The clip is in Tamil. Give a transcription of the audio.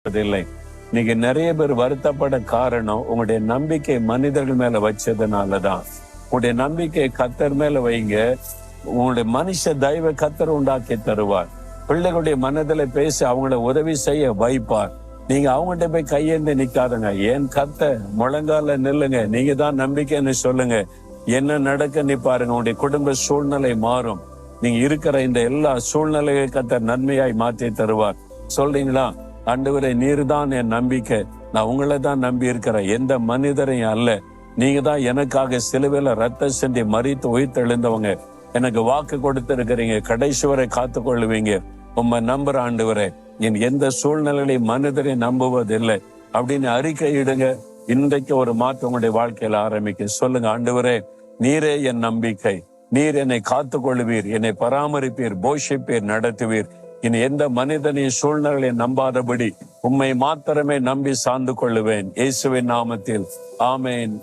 இல்லை. நீங்க நிறைய பேர் வருத்தப்பட காரணம் உங்களுடைய நம்பிக்கை மனிதர்கள் மேல வச்சதுனாலதான். உங்களுடைய நம்பிக்கை கர்த்தர் மேல வைங்க. உங்களுடைய மனுஷ தயவை கர்த்தர் உண்டாக்கி தருவார். பிள்ளைகளுடைய மனதில பேசி அவங்கள உதவி செய்ய வைப்பார். நீங்க அவங்ககிட்ட போய் கையேந்து நிக்காதுங்க. ஏன் கர்த்தர் முழங்கால நில்லுங்க. நீங்க தான் நம்பிக்கைன்னு சொல்லுங்க. என்ன நடக்க நீ பாருங்க. உங்களுடைய குடும்ப சூழ்நிலை மாறும். நீங்க இருக்கிற இந்த எல்லா சூழ்நிலையை கர்த்தர் நன்மையாய் மாற்றி தருவார். சொல்றீங்களா? ஆண்டவரே, நீர் தான் என் நம்பிக்கை. நான் உங்களை தான் நம்பி இருக்கிறேன், எந்த மனிதரையும் அல்ல. நீங்க தான் எனக்காக சிலுவையில ரத்தம் சிந்தி மரித்து உயிர்த்தெழுந்தவங்க. எனக்கு வாக்கு கொடுத்திருக்கிறீங்க, கடைசி வரை காத்து கொள்ளுவீங்க. உம்மை நம்புற ஆண்டவரே, என் எந்த சூழ்நிலையிலையும் மனிதரை நம்புவதில்லை அப்படின்னு அறிக்கையிடுங்க. இன்றைக்கு ஒரு மாற்றம் உங்களுடைய வாழ்க்கையில ஆரம்பிக்க சொல்லுங்க. ஆண்டவரே, நீரே என் நம்பிக்கை. நீர் என்னை காத்து கொள்ளுவீர், என்னை பராமரிப்பீர், போஷிப்பீர், நடத்துவீர். இனி எந்த மனிதனையும் சூழ்நிலையை நம்பாதபடி உம்மை மாத்திரமே நம்பி சார்ந்து கொள்ளுவேன். இயேசுவின் நாமத்தில் ஆமேன்.